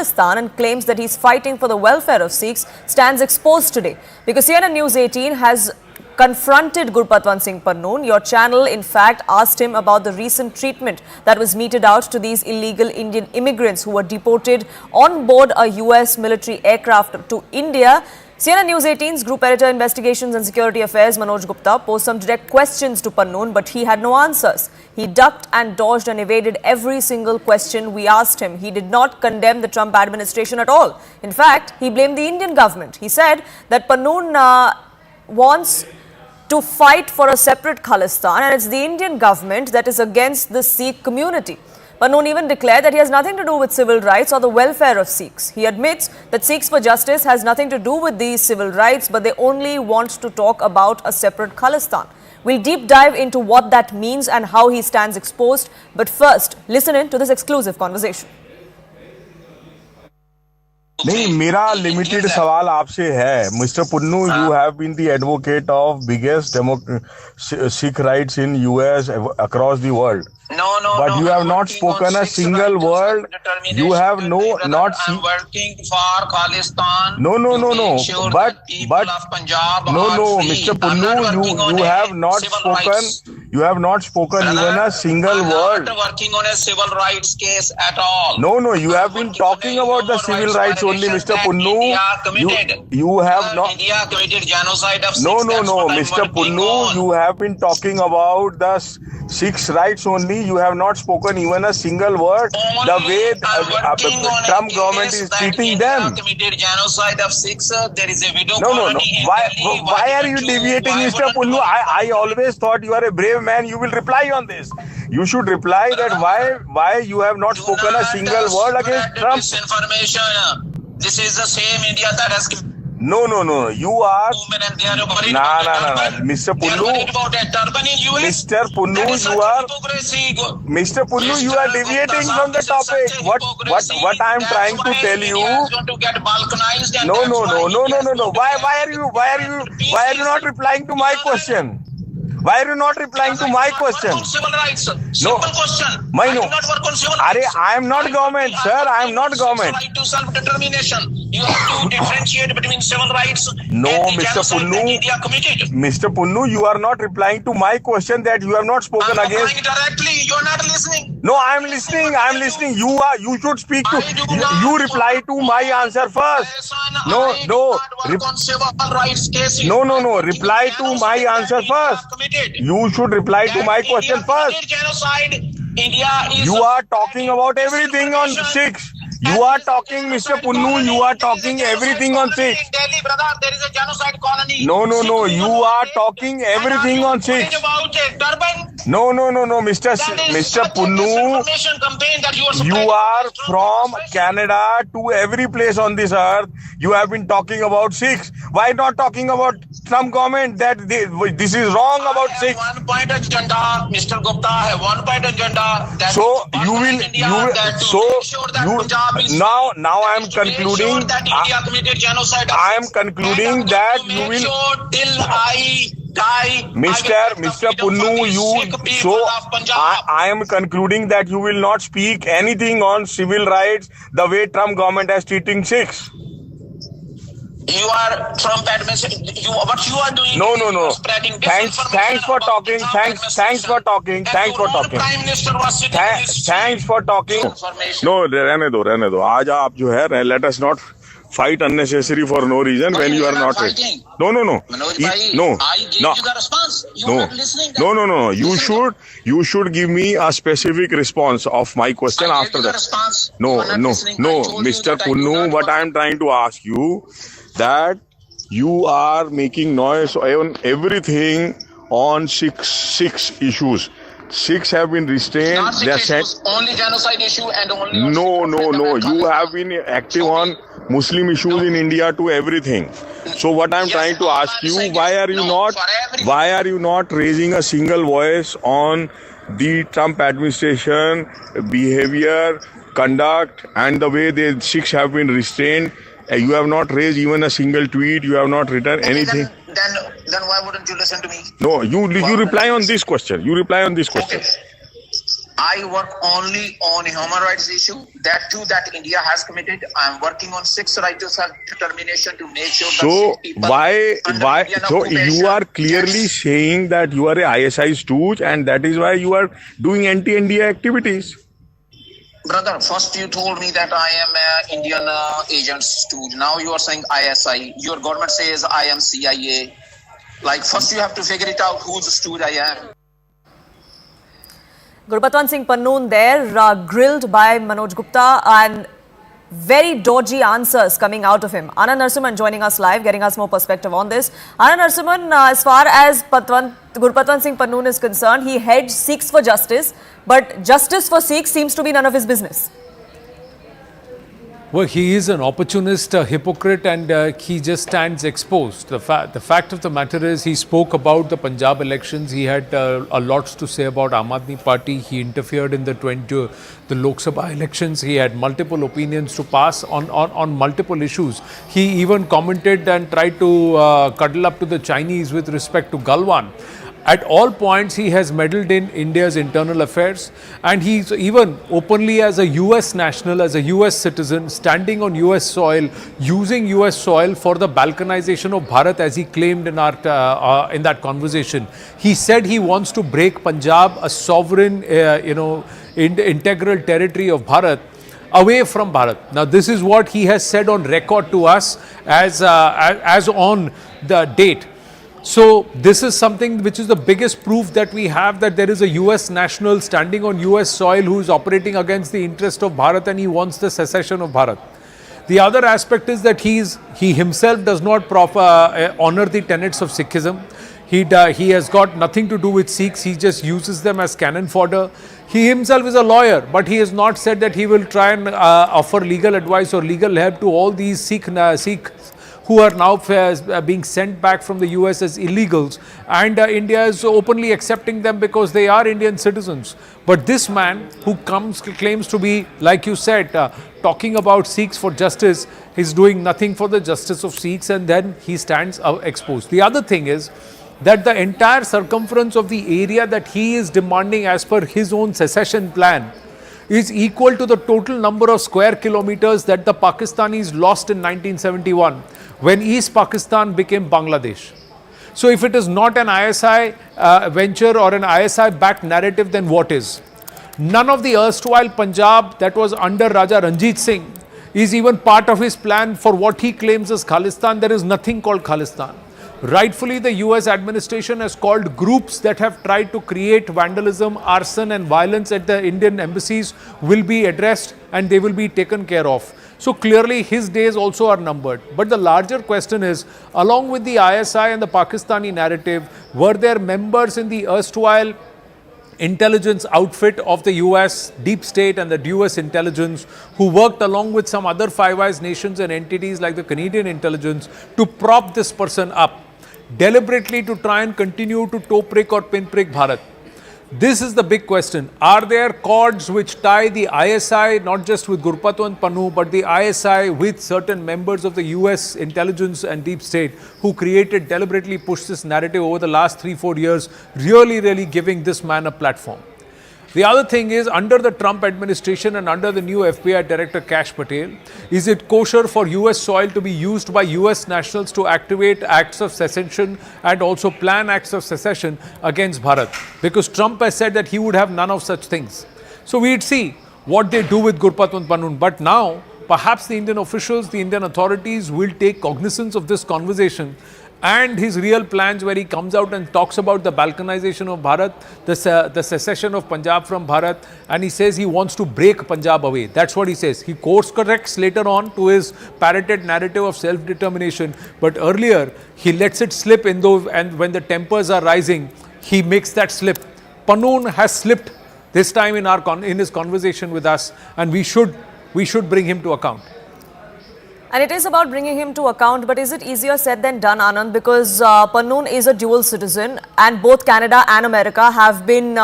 Khalistan and claims that he's fighting for the welfare of Sikhs stands exposed today because CNN News 18 has confronted Gurpatwant Singh Pannun. Your channel, in fact, asked him about the recent treatment that was meted out to these illegal Indian immigrants who were deported on board a US military aircraft to India. CNN News 18's Group Editor Investigations and Security Affairs Manoj Gupta posed some direct questions to Pannun, but he had no answers. He ducked and dodged and evaded every single question we asked him. He did not condemn the Trump administration at all. In fact, he blamed the Indian government. He said that Pannun wants to fight for a separate Khalistan and it's the Indian government that is against the Sikh community. Pannun even declared that he has nothing to do with civil rights or the welfare of Sikhs. He admits that Sikhs for Justice has nothing to do with these civil rights, but they only want to talk about a separate Khalistan. We'll deep dive into what that means and how he stands exposed. But first, listen in to this exclusive conversation. नहीं, मेरा limited सवाल आपसे है mister Pannun. You have been the advocate of biggest Sikh rights in US across the world. No, but you have not spoken a single word. You have not. I'm working for Khalistan. No. But Mr. Punnu, you have not spoken. You have not spoken even a single word. I'm not working on a civil rights case at all. No. You have been talking about the civil rights only, Mr. Punnu. You have not. India committed genocide of Sikhs. No, Mr. Punnu. You have been talking about the Sikhs rights only. You have not spoken even a single word. The way Trump government is treating them. Committed genocide of Sikhs. There is a widow. No. Why are you deviating, Mr. Punnu? I always thought you are a brave man. You will reply on this. You should reply that why you have not spoken a single word against Trump. Disinformation. This is the same India that has. No. You are. Nah. Mr. Punnu. Mr. Punnu, you are. Mr. Punnu, you are deviating from the topic. What I am trying to tell you. No. Why are you not replying to my question? Why are you not replying to my question? Civil rights. No. Question. I do not work on civil rights. I am not government, sir. I am not government. Right to self-determination. You have to differentiate between civil rights no, and the Mr. Punnu. India committed. Mr. Punnu, you are not replying to my question that you have not spoken I'm against. Directly. You are not listening. No, I am listening. You should speak to. You reply to my answer first. No. No. Reply to my answer first. You should reply to my question first. You are talking about everything on Sikhs. You are talking, Mr. Punnu, you are talking everything on Sikhs. In Delhi, brother, there is a genocide colony. No. You are talking everything on Sikhs. No, Mr. Punnu, you are from Canada to every place on this earth. You have been talking about Sikhs. Why not talking about Trump government that this is wrong about Sikhs? One-point agenda, Mr. Gupta, have one-point agenda. So you will. Now I am concluding. I am concluding that you will. Mr. Punnu, I am concluding that you will not speak anything on civil rights the way Trump government is treating Sikhs. You are Trump administration. What you are doing? No. Spreading Thanks for talking. Thanks for talking. Prime Minister was sitting in this Thanks for talking. No, रहने दो. आज आप जो है, let us not fight unnecessary for no reason when you are not ready. No. Manoj bhai, I gave you the response. You are not listening. No. You should give me a specific response of my question after that. No. Mr. Punnu, what I am trying to ask you that you are making noise on everything on six issues. Sikhs have been restrained. Not six issues, only genocide issue and only. No. You have been active on Muslim issues in India to everything. So what I am trying to ask you, why are you not raising a single voice on the Trump administration behavior, conduct, and the way the Sikhs have been restrained? You have not raised even a single tweet. You have not written anything. Then why wouldn't you listen to me? No, you reply on this question. Okay. I work only on human rights issue. That too, that India has committed. I am working on 6 rights of self-determination to make sure that So people why under why Indian so you occupation are clearly saying that you are a ISI stooge and that is why you are doing anti-India activities. Brother, first you told me that I am an Indian agent stooge. Now you are saying ISI. Your government says I am CIA. Like, first you have to figure it out who's the stooge I am. Gurpatwant Singh Pannun there, grilled by Manoj Gupta, and very dodgy answers coming out of him. Anand Narasimhan joining us live, getting us more perspective on this. Anand Narasimhan, as far as Gurpatwant Singh Pannun is concerned, he heads Sikhs for Justice, but justice for Sikhs seems to be none of his business. Well, he is an opportunist, a hypocrite, and he just stands exposed. The fact of the matter is, he spoke about the Punjab elections. He had a lot to say about Aam Aadmi Party. He interfered in the Lok Sabha elections. He had multiple opinions to pass on multiple issues. He even commented and tried to cuddle up to the Chinese with respect to Galwan. At all points, he has meddled in India's internal affairs, and he's even openly, as a US national, as a US citizen, standing on US soil, using US soil for the balkanization of Bharat, as he claimed in that conversation. He said he wants to break Punjab, a sovereign, integral territory of Bharat, away from Bharat. Now, this is what he has said on record to us as on the date. So this is something which is the biggest proof that we have that there is a US national standing on US soil who is operating against the interest of Bharat, and he wants the secession of Bharat. The other aspect is that he himself does not honor the tenets of Sikhism. He has got nothing to do with Sikhs. He just uses them as cannon fodder. He himself is a lawyer, but he has not said that he will try and offer legal advice or legal help to all these Sikhs who are now being sent back from the US as illegals, and India is openly accepting them because they are Indian citizens. But this man who claims to be, like you said, talking about Sikhs for justice, is doing nothing for the justice of Sikhs, and then he stands exposed. The other thing is that the entire circumference of the area that he is demanding as per his own secession plan is equal to the total number of square kilometers that the Pakistanis lost in 1971 when East Pakistan became Bangladesh. So if it is not an ISI venture or an ISI backed narrative, then what is? None of the erstwhile Punjab that was under Raja Ranjit Singh is even part of his plan for what he claims as Khalistan. There is nothing called Khalistan. Rightfully, the US administration has called groups that have tried to create vandalism, arson and violence at the Indian embassies will be addressed and they will be taken care of. So clearly his days also are numbered. But the larger question is, along with the ISI and the Pakistani narrative, were there members in the erstwhile intelligence outfit of the US deep state and the US intelligence who worked along with some other Five Eyes nations and entities like the Canadian intelligence to prop this person up, deliberately to try and continue to toe prick or pin prick Bharat? This is the big question. Are there cords which tie the ISI not just with Gurpatwant Pannun but the ISI with certain members of the US intelligence and deep state who deliberately pushed this narrative over the last 3-4 years, really giving this man a platform? The other thing is, under the Trump administration and under the new FBI director Kash Patel, is it kosher for US soil to be used by US nationals to activate acts of secession and also plan acts of secession against Bharat? Because Trump has said that he would have none of such things. So we'd see what they do with Gurpatwant Pannun. But now, perhaps the Indian officials, the Indian authorities will take cognizance of this conversation and his real plans, where he comes out and talks about the balkanization of Bharat, the secession of Punjab from Bharat, and he says he wants to break Punjab away. That's what he says. He course corrects later on to his parroted narrative of self-determination, but earlier he lets it slip and when the tempers are rising, he makes that slip. Pannun has slipped this time in his conversation with us, and we should bring him to account. And it is about bringing him to account, but is it easier said than done, Anand? Because Pannun is a dual citizen and both Canada and America have been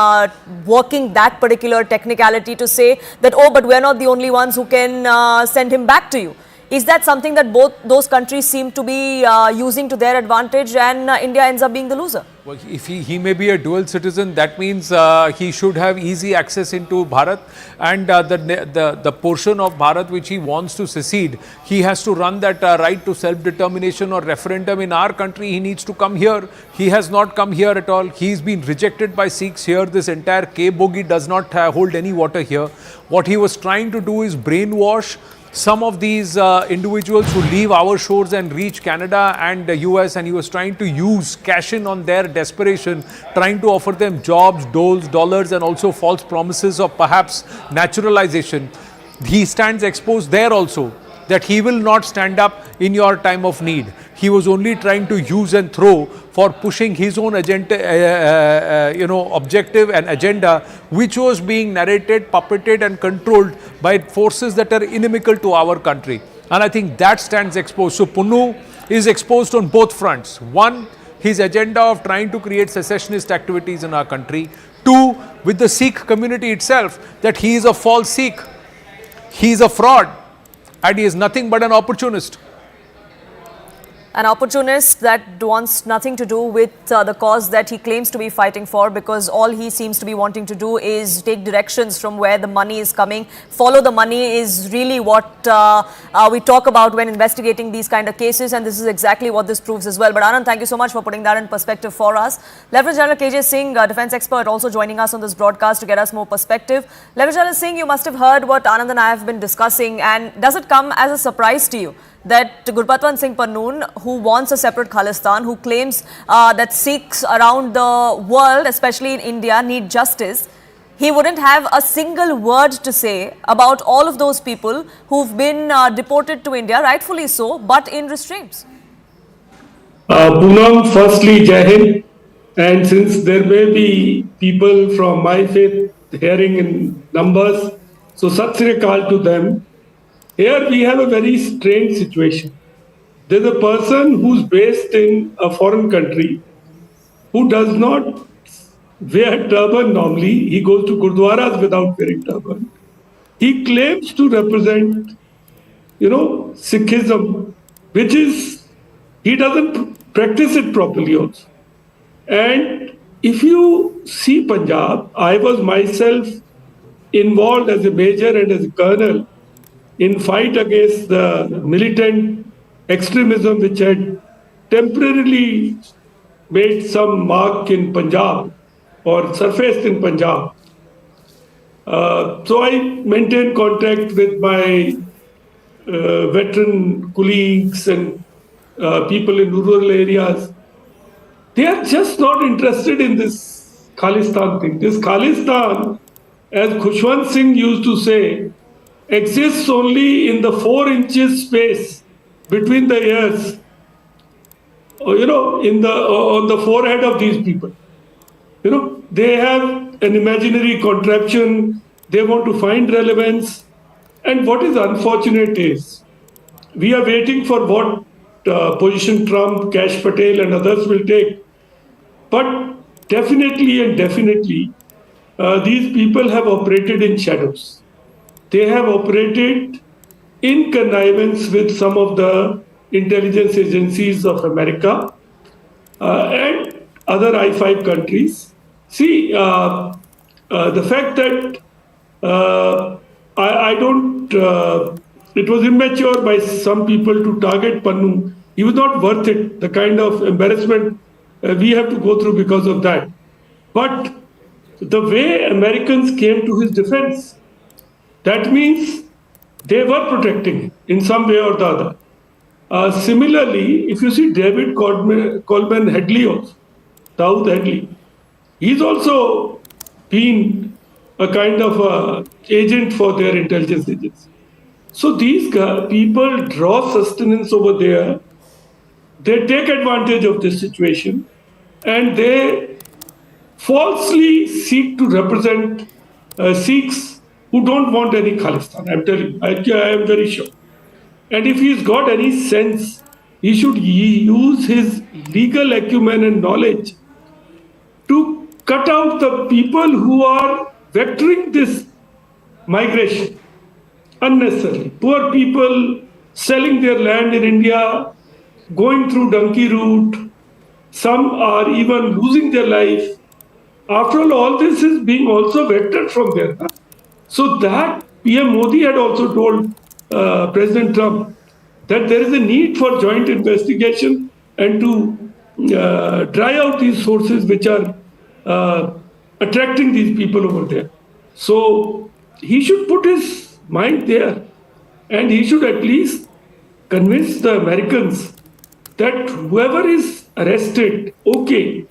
working that particular technicality to say that, oh, but we're not the only ones who can send him back to you. Is that something that both those countries seem to be using to their advantage and India ends up being the loser? Well, if he may be a dual citizen, that means he should have easy access into Bharat, and the portion of Bharat which he wants to secede, he has to run that right to self-determination or referendum in our country. He needs to come here. He has not come here at all. He's been rejected by Sikhs here. This entire K-bogie does not hold any water here. What he was trying to do is brainwash some of these individuals who leave our shores and reach Canada and the US, and he was trying to cash in on their desperation, trying to offer them jobs, dollars, and also false promises of perhaps naturalization. He stands exposed there also, that he will not stand up in your time of need. He was only trying to use and throw for pushing his own agenda, objective and agenda, which was being narrated, puppeted and controlled by forces that are inimical to our country. And I think that stands exposed. So Pannun is exposed on both fronts. One, his agenda of trying to create secessionist activities in our country. Two, with the Sikh community itself, that he is a false Sikh. He is a fraud. And he is nothing but an opportunist. An opportunist that wants nothing to do with the cause that he claims to be fighting for, because all he seems to be wanting to do is take directions from where the money is coming. Follow the money is really what we talk about when investigating these kind of cases, and this is exactly what this proves as well. But Anand, thank you so much for putting that in perspective for us. Lieutenant General KJ Singh, defence expert, also joining us on this broadcast to get us more perspective. Lieutenant General Singh, you must have heard what Anand and I have been discussing, and does it come as a surprise to you that Gurpatwant Singh Pannun, who wants a separate Khalistan, who claims that Sikhs around the world, especially in India, need justice, he wouldn't have a single word to say about all of those people who've been deported to India, rightfully so, but in restraints? Poonam, firstly, Jai Hind. And since there may be people from my faith hearing in numbers, so Sat Sri Akal to them. Here we have a very strange situation. There's a person who's based in a foreign country who does not wear turban normally. He goes to Gurdwaras without wearing turban. He claims to represent, Sikhism, which is, he doesn't practice it properly also. And if you see Punjab, I was myself involved as a major and as a colonel in fight against the militant extremism which had temporarily made some mark in Punjab or surfaced in Punjab. So I maintain contact with my veteran colleagues and people in rural areas. They are just not interested in this Khalistan thing. This Khalistan, as Khushwant Singh used to say, exists only in the 4 inches space between the ears, on the forehead of these people. They have an imaginary contraption. They want to find relevance. And what is unfortunate is, we are waiting for what position Trump, Kash Patel and others will take. But definitely, these people have operated in shadows. They have operated in connivance with some of the intelligence agencies of America and other I-5 countries. See, the fact that I don't, it was immature by some people to target Pannun. He was not worth it, the kind of embarrassment we have to go through because of that. But the way Americans came to his defense, that means they were protecting him in some way or the other. Similarly, if you see David Coleman Headley also, Dawood Headley, he's also been a kind of agent for their intelligence agency. So these people draw sustenance over there. They take advantage of this situation and they falsely seek to represent Sikhs who don't want any Khalistan. I'm telling you, I am very sure. And if he's got any sense, he should use his legal acumen and knowledge to cut out the people who are vectoring this migration unnecessarily. Poor people selling their land in India, going through donkey route, Some are even losing their life. After all this is being also vectored from there. So that PM Modi had also told President Trump that there is a need for joint investigation and to dry out these sources which are attracting these people over there. So he should put his mind there and he should at least convince the Americans that whoever is arrested, okay,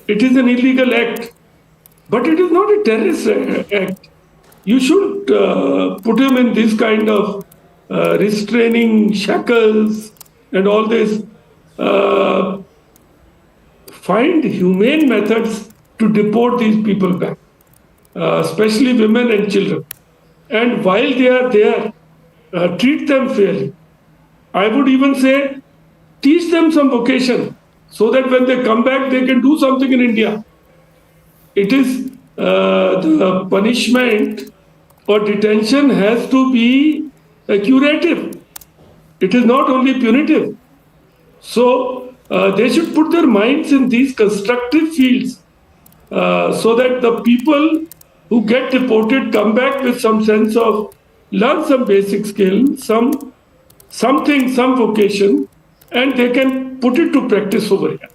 it is an illegal act, but it is not a terrorist act. You should put him in this kind of restraining shackles and all this. Find humane methods to deport these people back, especially women and children. And while they are there, treat them fairly. I would even say teach them some vocation so that when they come back, they can do something in India. It is the punishment or detention has to be curative. It is not only punitive. So they should put their minds in these constructive fields so that the people who get deported come back with some sense of learn some basic skill, some vocation, and they can put it to practice over here.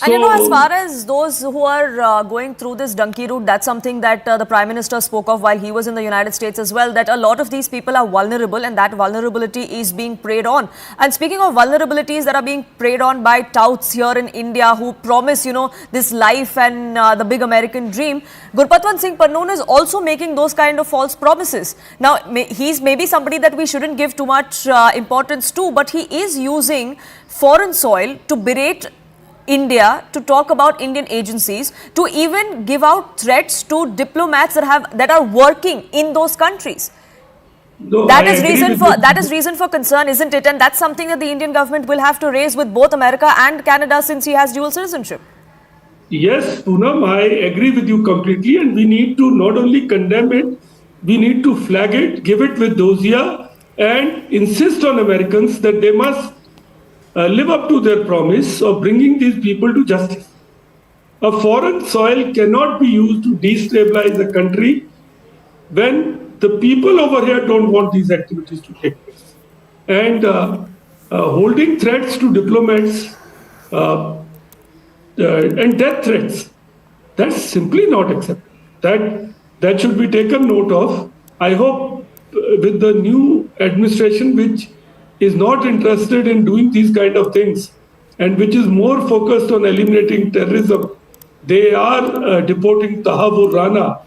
And you know, as far as those who are going through this donkey route, that's something that the Prime Minister spoke of while he was in the United States as well, that a lot of these people are vulnerable and that vulnerability is being preyed on. And speaking of vulnerabilities that are being preyed on by touts here in India who promise, you know, this life and the big American dream, Gurpatwant Singh Pannun is also making those kind of false promises. Now, he's maybe somebody that we shouldn't give too much importance to, but he is using foreign soil to berate India, to talk about Indian agencies, to even give out threats to diplomats that are working in those countries. No, that is reason for concern, isn't it? And that's something that the Indian government will have to raise with both America and Canada since he has dual citizenship. Yes, Poonam, I agree with you completely, and we need to not only condemn it, we need to flag it, give it with dossier, and insist on Americans that they must live up to their promise of bringing these people to justice. A foreign soil cannot be used to destabilize a country when the people over here don't want these activities to take place. And holding threats to diplomats and death threats, that's simply not acceptable. That should be taken note of. I hope with the new administration, which is not interested in doing these kind of things and which is more focused on eliminating terrorism, they are deporting Tahabur Rana.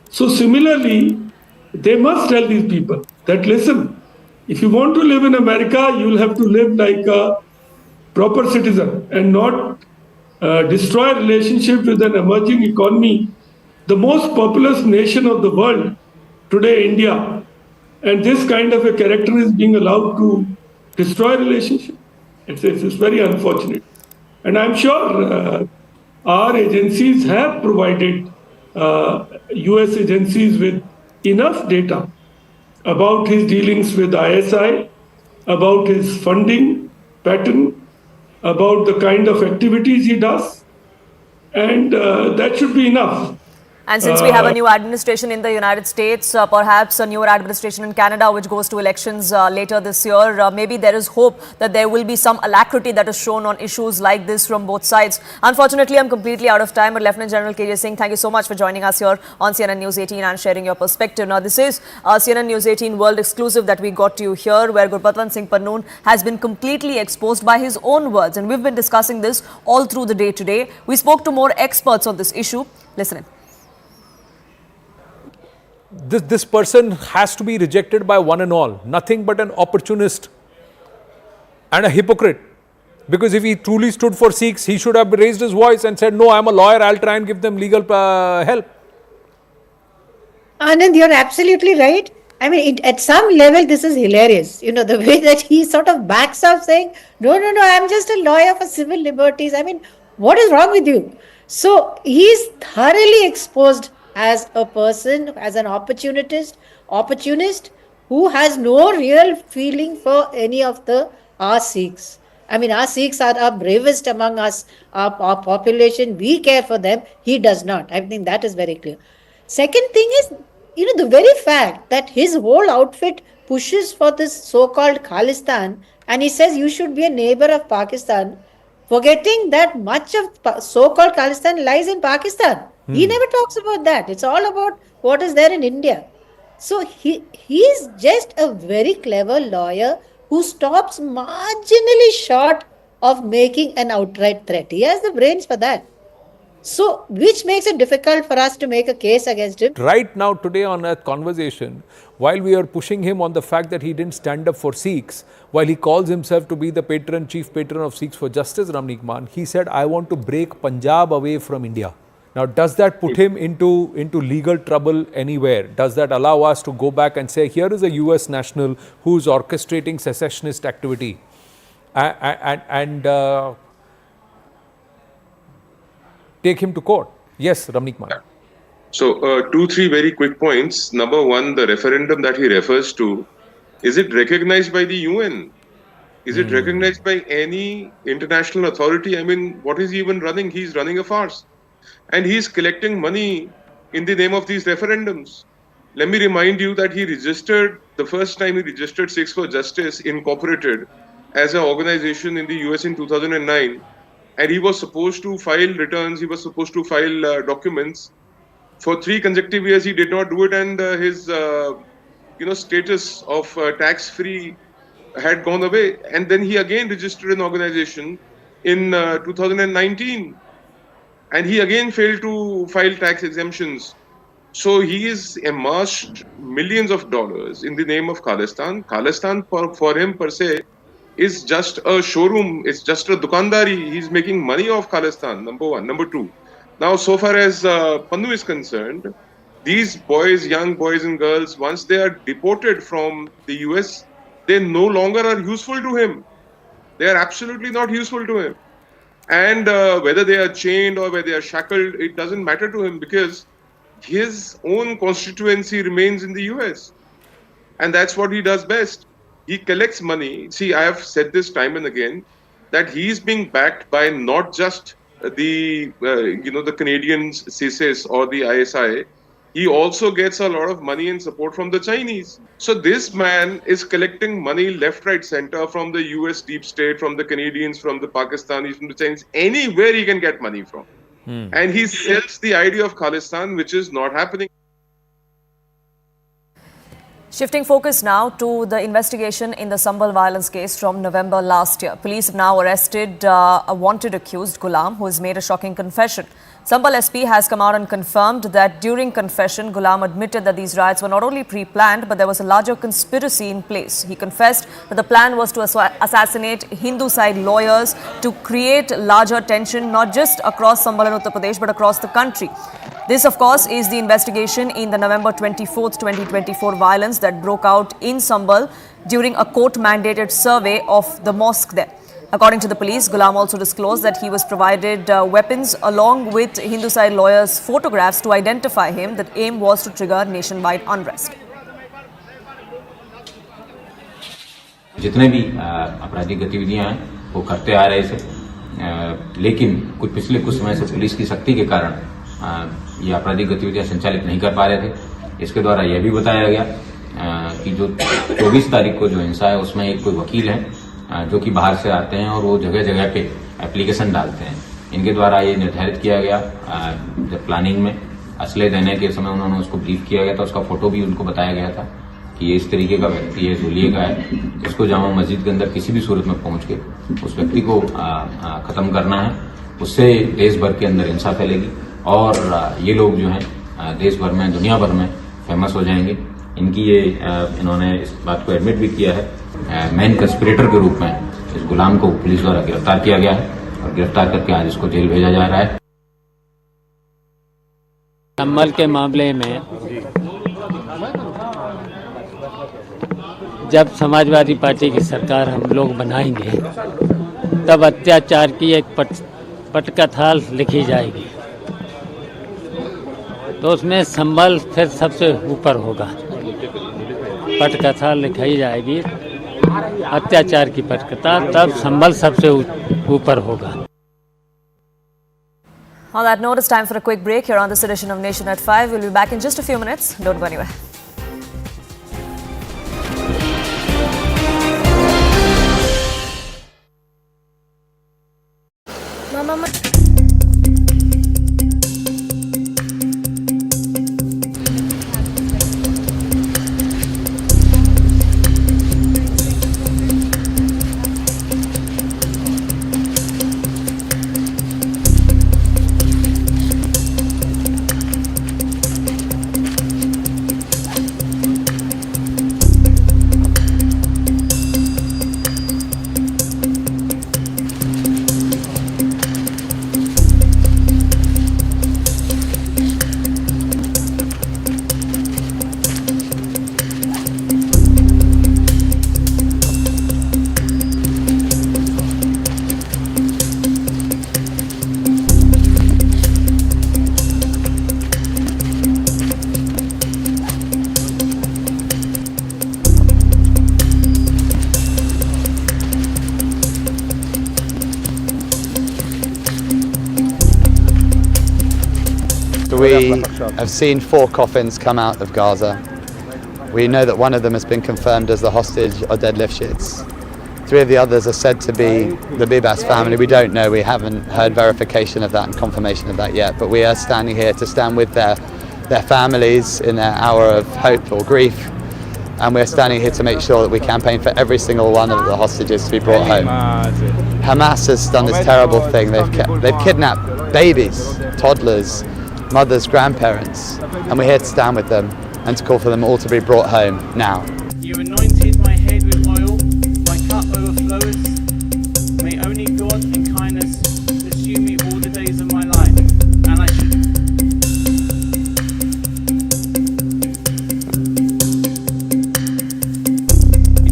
So similarly, they must tell these people that, listen, if you want to live in America, you will have to live like a proper citizen and not destroy a relationship with an emerging economy, the most populous nation of the world today, India. And this kind of a character is being allowed to destroy relationship. It's very unfortunate. And I'm sure our agencies have provided US agencies with enough data about his dealings with ISI, about his funding pattern, about the kind of activities he does. And that should be enough. And since we have a new administration in the United States, perhaps a newer administration in Canada which goes to elections later this year, maybe there is hope that there will be some alacrity that is shown on issues like this from both sides. Unfortunately, I'm completely out of time, but Lieutenant General KJ Singh, thank you so much for joining us here on CNN News 18 and sharing your perspective. Now, this is CNN News 18 World exclusive that we got to you here, where Gurpatwant Singh Pannun has been completely exposed by his own words. And we've been discussing this all through the day today. We spoke to more experts on this issue. Listen in. This person has to be rejected by one and all. Nothing but an opportunist and a hypocrite. Because if he truly stood for Sikhs, he should have raised his voice and said, no, I'm a lawyer, I'll try and give them legal help. Anand, you're absolutely right. I mean, at some level, this is hilarious. You know, the way that he sort of backs up saying, no, I'm just a lawyer for civil liberties. I mean, what is wrong with you? So he's thoroughly exposed as a person, as an opportunist who has no real feeling for any of our Sikhs. I mean, our Sikhs are our bravest among us, our population. We care for them. He does not. I think that is very clear. Second thing is, the very fact that his whole outfit pushes for this so-called Khalistan, and he says you should be a neighbor of Pakistan, forgetting that much of so-called Khalistan lies in Pakistan. He never talks about that. It's all about what is there in India. So he's just a very clever lawyer who stops marginally short of making an outright threat. He has the brains for that. So, which makes it difficult for us to make a case against him. Right now, today on a conversation, while we are pushing him on the fact that he didn't stand up for Sikhs, while he calls himself to be the chief patron of Sikhs for Justice, Ramnik Man, he said, I want to break Punjab away from India. Now, does that put him into legal trouble anywhere? Does that allow us to go back and say, here is a US national who's orchestrating secessionist activity and take him to court? Yes, Ramnik Man. So, 2-3 very quick points. Number one, the referendum that he refers to, is it recognized by the UN? Is it recognized by any international authority? I mean, what is he even running? He's running a farce. And he's collecting money in the name of these referendums. Let me remind you that the first time he registered Sikhs for Justice Incorporated as an organization in the US in 2009. And he was supposed to file returns, he was supposed to file documents. For 3 consecutive years, he did not do it, and his status of tax-free had gone away. And then he again registered an organization in 2019. And he again failed to file tax exemptions. So he has amassed millions of dollars in the name of Khalistan. Khalistan for him per se is just a showroom. It's just a dukandari. He's making money off Khalistan, number one. Number two, now so far as Pannun is concerned, these boys, young boys and girls, once they are deported from the US, they no longer are useful to him. They are absolutely not useful to him. And whether they are chained or whether they are shackled, it doesn't matter to him because his own constituency remains in the US. And that's what he does best. He collects money. See, I have said this time and again, that he's being backed by not just the Canadians, CSIS or the ISI. He also gets a lot of money and support from the Chinese. So this man is collecting money left, right, center from the US deep state, from the Canadians, from the Pakistanis, from the Chinese, anywhere he can get money from. And he sells the idea of Khalistan, which is not happening. Shifting focus now to the investigation in the Sambhal violence case from November last year. Police have now arrested a wanted accused, Ghulam, who has made a shocking confession. Sambhal SP has come out and confirmed that during confession, Ghulam admitted that these riots were not only pre-planned, but there was a larger conspiracy in place. He confessed that the plan was to assassinate Hindu side lawyers to create larger tension, not just across Sambhal and Uttar Pradesh, but across the country. This, of course, is the investigation in the November 24th, 2024 violence that broke out in Sambhal during a court-mandated survey of the mosque there. According to the police, Ghulam also disclosed that he was provided weapons along with Hindu side lawyers' photographs to identify him. The aim was to trigger nationwide unrest. जितने भी आपराधिक गतिविधियां हैं वो करते आ रहे थे, लेकिन पिछले कुछ समय से पुलिस की सख्ती के कारण ये आपराधिक गतिविधियां संचालित नहीं कर पा रहे थे। इसके द्वारा यह भी बताया गया कि जो 24 तारीख को जो हिंसा है उसमें एक कोई वकील है जो कि बाहर से आते हैं और वो जगह जगह पे एप्लीकेशन डालते हैं। इनके द्वारा ये निर्धारित किया गया, जब प्लानिंग में असले देने के समय उन्होंने उसको ब्रीफ किया गया था, उसका फोटो भी उनको बताया गया था कि ये इस तरीके का व्यक्ति है, जुलिये का है, इसको जामा मस्जिद के अंदर किसी भी सूरत में पहुंच के उस व्यक्ति को खत्म करना है। उससे देश भर के अंदर हिंसा फैलेगी और ये लोग जो हैं देश भर में, दुनिया भर में फेमस हो जाएंगे। इन्होंने इस बात को एडमिट भी किया है। मेन कंस्पिरेटर के रूप में इस गुलाम को पुलिस द्वारा गिरफ्तार किया गया है और गिरफ्तार करके आज इसको जेल भेजा जा रहा है। संभल के मामले में जब समाजवादी पार्टी की सरकार हम लोग बनाएंगे तब अत्याचार की एक पटकथा लिखी जाएगी, तो उसमें संभल फिर सबसे ऊपर होगा। पटकथा लिखाई जाएगी अत्याचार की पटकथा, तब संभल सबसे ऊपर होगा। On that note, it's time for a quick break here on this edition of Nation at 5. We'll be back in just a few minutes. Don't go anywhere. We have seen 4 coffins come out of Gaza. We know that one of them has been confirmed as the hostage or dead Lifshitz. 3 of the others are said to be the Bibas family. We don't know, we haven't heard verification of that and confirmation of that yet, but we are standing here to stand with their families in their hour of hope or grief, and we're standing here to make sure that we campaign for every single one of the hostages to be brought home. Hamas has done this terrible thing. They've kidnapped babies, toddlers, mothers, grandparents, and we're here to stand with them and to call for them all to be brought home now. You anointed my head with oil, my cup overflows. May only God and kindness pursue me all the days of my life, and I should.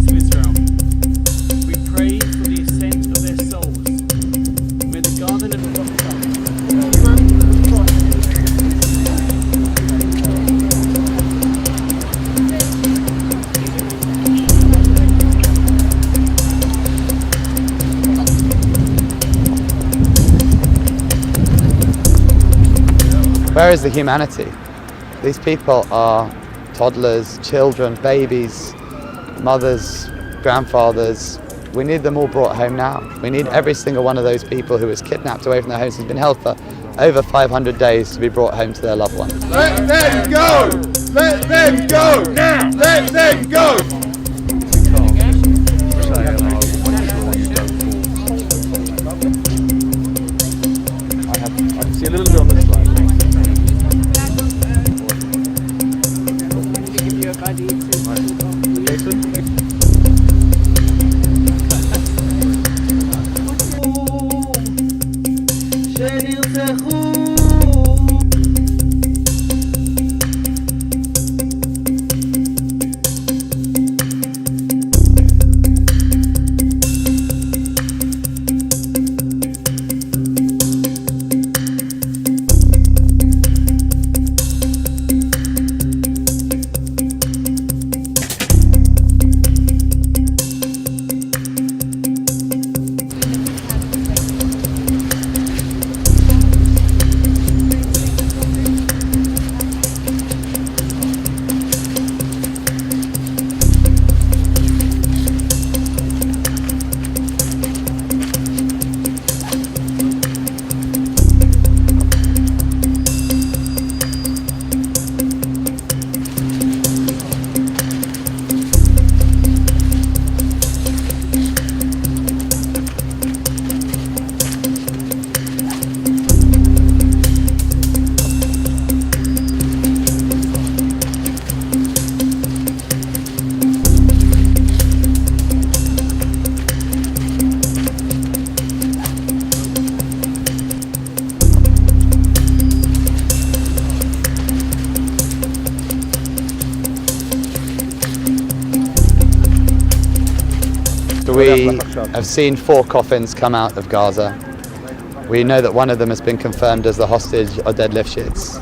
To Israel, we pray for the ascent of their souls. May the garden of Where is the humanity? These people are toddlers, children, babies, mothers, grandfathers. We need them all brought home now. We need every single one of those people who was kidnapped away from their homes, has been held for over 500 days, to be brought home to their loved ones. Let them go! Let them go now! Let them go! I can see a little bit on this slide. We have seen 4 coffins come out of Gaza. We know that one of them has been confirmed as the hostage or dead Lifshitz.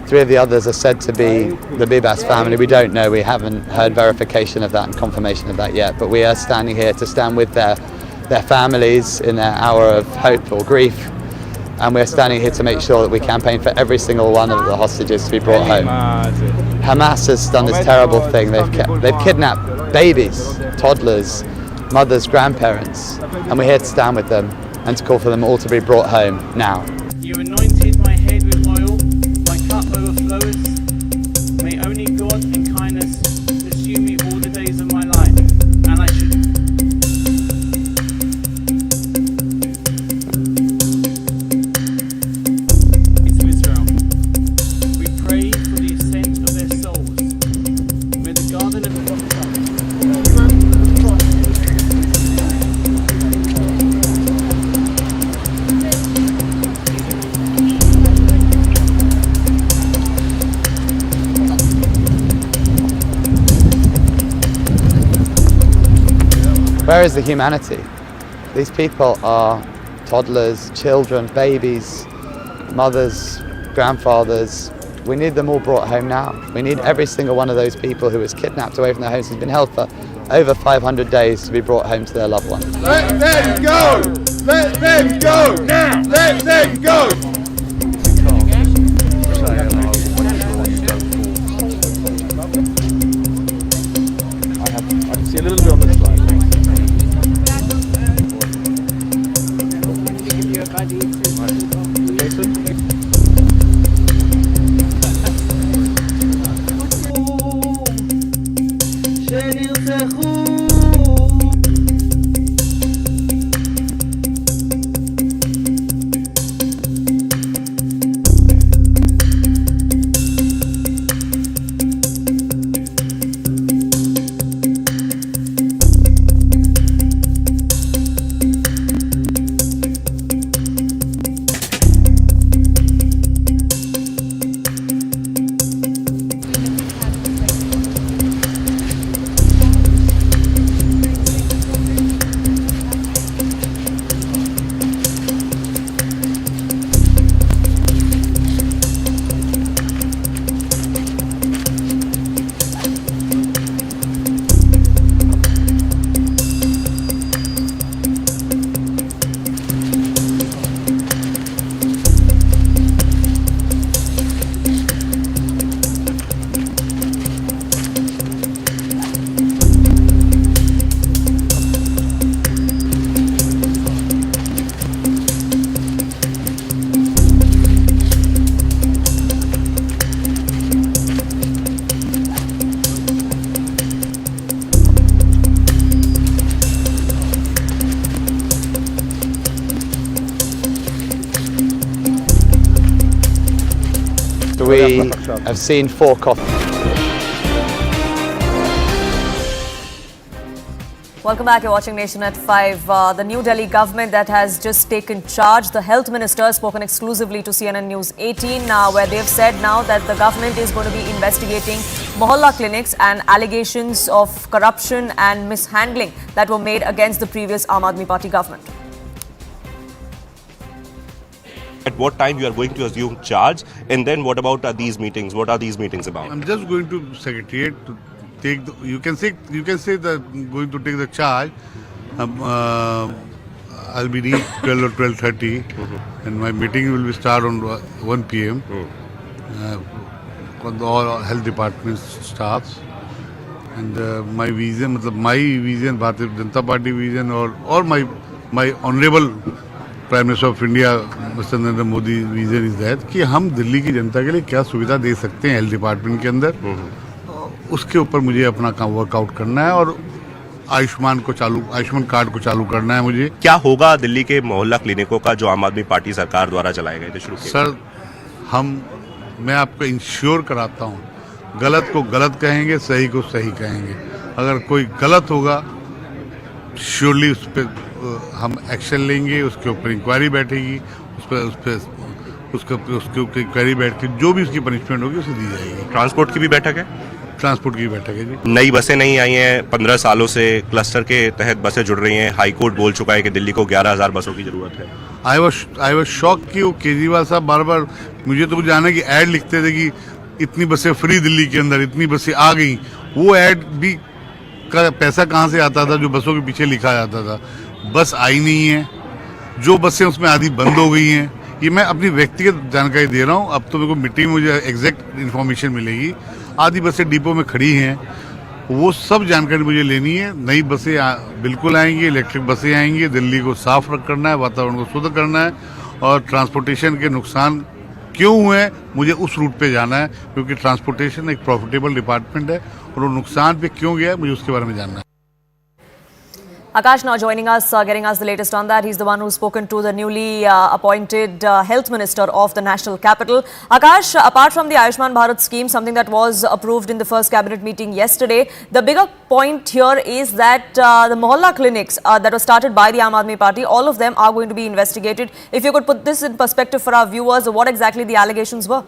3 of the others are said to be the Bibas family. We don't know. We haven't heard verification of that and confirmation of that yet. But we are standing here to stand with their families in their hour of hope or grief. And we're standing here to make sure that we campaign for every single one of the hostages to be brought home. Hamas has done this terrible thing. They've kidnapped babies, toddlers, mothers, grandparents. And we're here to stand with them and to call for them all to be brought home now. You anointed my head with oil, my cup overfloweth. May only God in kindness pursue me all the days of my life, and I should. To Israel, we pray for the ascent of their souls. May the garden of the Where is the humanity? These people are toddlers, children, babies, mothers, grandfathers. We need them all brought home now. We need every single one of those people who was kidnapped away from their homes, who's been held for over 500 days, to be brought home to their loved ones. Let them go! Let them go now! Let them go! I see a little bit on this slide. We have seen 4 coffins. Welcome back. You're watching Nation at 5. The New Delhi government that has just taken charge. The health minister has spoken exclusively to CNN News 18 now, where they've said now that the government is going to be investigating Mohalla clinics and allegations of corruption and mishandling that were made against the previous Aam Aadmi Party government. At what time you are going to assume charge, and then what about these meetings? What are these meetings about? I'm just going to Secretariat to take the, you can say that I'm going to take the charge. I'll be reached 12 or 12:30, and my meeting will be start on 1 p.m. On all health department staffs, and my vision, Bharatiya Janata Party vision, or my honorable Prime Minister of India, Mr Narendra Modi vision is that कि हम दिल्ली की जनता के लिए क्या सुविधा दे सकते हैं health department के अंदर, उसके ऊपर मुझे अपना काम वर्कआउट करना है और आयुष्मान कार्ड को चालू करना है मुझे। क्या होगा दिल्ली के मोहल्ला क्लिनिकों का जो आम आदमी पार्टी सरकार द्वारा चलाए गए थे शुरू किए? सर, मैं आपको इंश्योर कराता हूँ, गलत को गलत कहेंगे, सही को सही कहेंगे। अगर कोई गलत होगा श्योरली उस पर हम एक्शन लेंगे, उसके ऊपर इंक्वायरी बैठेगी, उसके ऊपर इंक्वायरी बैठ के जो भी उसकी पनिशमेंट होगी उसे दी जाएगी। ट्रांसपोर्ट की भी बैठक है? ट्रांसपोर्ट की बैठक है जी। नई बसें नहीं आई हैं 15 सालों से, क्लस्टर के तहत बसें जुड़ रही हैं। हाई कोर्ट बोल चुका है कि दिल्ली को 11,000 बसों की जरूरत है। आई वॉज शॉक कि वो केजरीवाल साहब बार बार, मुझे तो जाना कि ऐड लिखते थे कि इतनी बसें फ्री दिल्ली के अंदर, इतनी बसें आ गई। वो ऐड भी का पैसा कहाँ से आता था जो बसों के पीछे लिखा जाता था? बस आई नहीं है, जो बसें उसमें आधी बंद हो गई हैं। ये मैं अपनी व्यक्तिगत जानकारी दे रहा हूँ, अब तो मेरे को मीटिंग में मुझे एग्जैक्ट इन्फॉर्मेशन मिलेगी। आधी बसें डिपो में खड़ी हैं, वो सब जानकारी मुझे लेनी है। नई बसें बिल्कुल आएंगी, इलेक्ट्रिक बसें आएंगी। दिल्ली को साफ करना है, वातावरण को शुद्ध करना है, और ट्रांसपोर्टेशन के नुकसान क्यों हुए मुझे उस रूट पे जाना है, क्योंकि ट्रांसपोर्टेशन एक प्रॉफिटेबल डिपार्टमेंट है, और वो नुकसान पे क्यों गया है मुझे उसके बारे में जानना है। Akash now joining us, getting us the latest on that. He's the one who's spoken to the newly appointed Health Minister of the National Capital. Akash, apart from the Ayushman Bharat scheme, something that was approved in the first cabinet meeting yesterday, the bigger point here is that the Mohalla clinics that were started by the Aam Aadmi Party, all of them are going to be investigated. If you could put this in perspective for our viewers, what exactly the allegations were?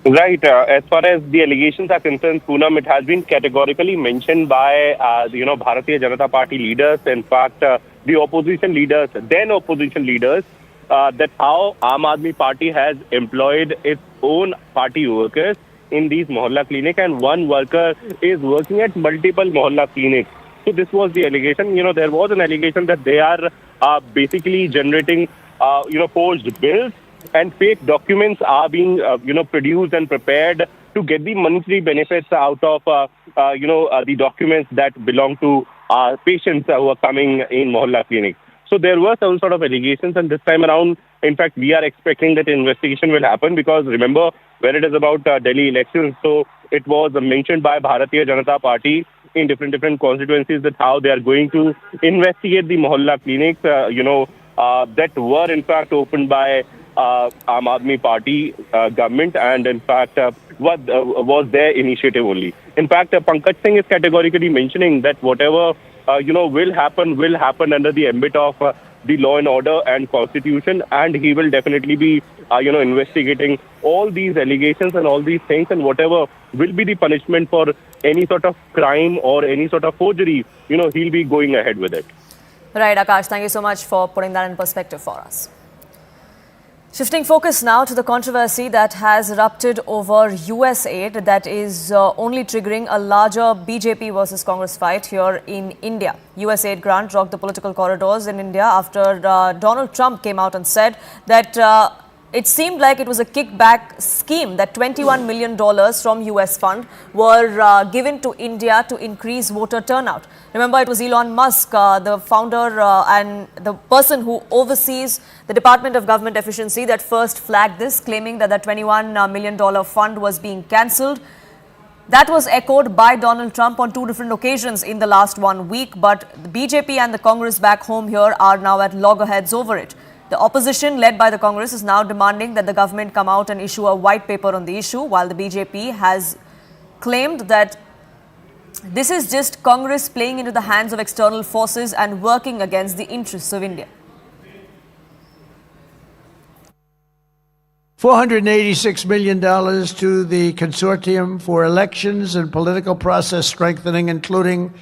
Right. As far as the allegations are concerned, Poonam, it has been categorically mentioned by, Bharatiya Janata Party leaders, in fact, the opposition leaders, then opposition leaders, that how Aam Aadmi Party has employed its own party workers in these Mohalla clinics, and one worker is working at multiple Mohalla clinics. So this was the allegation. There was an allegation that they are basically generating, forged bills, and fake documents are being, produced and prepared to get the monetary benefits out of, the documents that belong to patients who are coming in Mohalla clinics. So there were some sort of allegations, and this time around, in fact, we are expecting that investigation will happen, because remember, when it is about Delhi elections, so it was mentioned by Bharatiya Janata Party in different constituencies that how they are going to investigate the Mohalla clinics, that were in fact opened by Aam Aadmi Party government, and in fact what was their initiative only. In fact, Pankaj Singh is categorically mentioning that whatever will happen under the ambit of the law and order and constitution, and he will definitely be investigating all these allegations and all these things, and whatever will be the punishment for any sort of crime or any sort of forgery, he'll be going ahead with it. Right, Akash, thank you so much for putting that in perspective for us. Shifting focus now to the controversy that has erupted over USAID, that is only triggering a larger BJP versus Congress fight here in India. USAID grant rocked the political corridors in India after Donald Trump came out and said that it seemed like it was a kickback scheme, that $21 million from US fund were given to India to increase voter turnout. Remember, it was Elon Musk, the founder and the person who oversees the Department of Government Efficiency, that first flagged this, claiming that the $21 million fund was being cancelled. That was echoed by Donald Trump on two different occasions in the last 1 week, but the BJP and the Congress back home here are now at loggerheads over it. The opposition, led by the Congress, is now demanding that the government come out and issue a white paper on the issue, while the BJP has claimed that this is just Congress playing into the hands of external forces and working against the interests of India. $486 million to the Consortium for Elections and Political Process Strengthening, including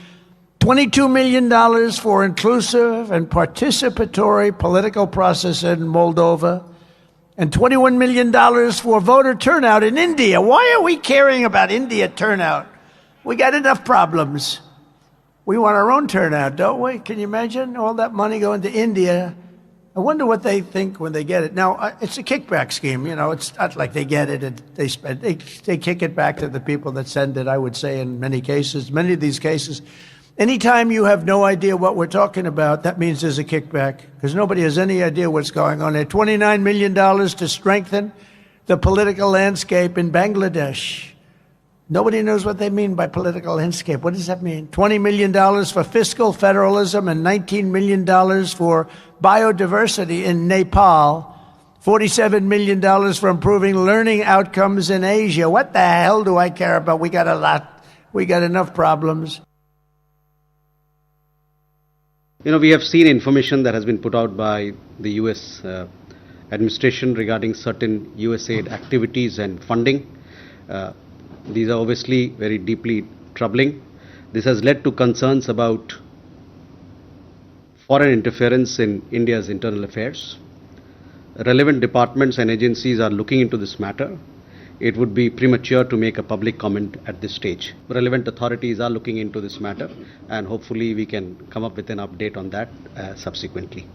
$22 million for inclusive and participatory political process in Moldova, and $21 million for voter turnout in India. Why are we caring about India turnout? We got enough problems. We want our own turnout, don't we? Can you imagine all that money going to India? I wonder what they think when they get it. Now, it's a kickback scheme. It's not like they get it and they spend. They kick it back to the people that send it, I would say, in many cases. Many of these cases, anytime you have no idea what we're talking about, that means there's a kickback, because nobody has any idea what's going on there. $29 million to strengthen the political landscape in Bangladesh. Nobody knows what they mean by political landscape. What does that mean? $20 million for fiscal federalism and $19 million for biodiversity in Nepal. $47 million for improving learning outcomes in Asia. What the hell do I care about? We got a lot. We got enough problems. We have seen information that has been put out by the US administration regarding certain USAID activities and funding. These are obviously very deeply troubling. This has led to concerns about foreign interference in India's internal affairs. Relevant departments and agencies are looking into this matter. It would be premature to make a public comment at this stage. Relevant authorities are looking into this matter, and hopefully we can come up with an update on that subsequently.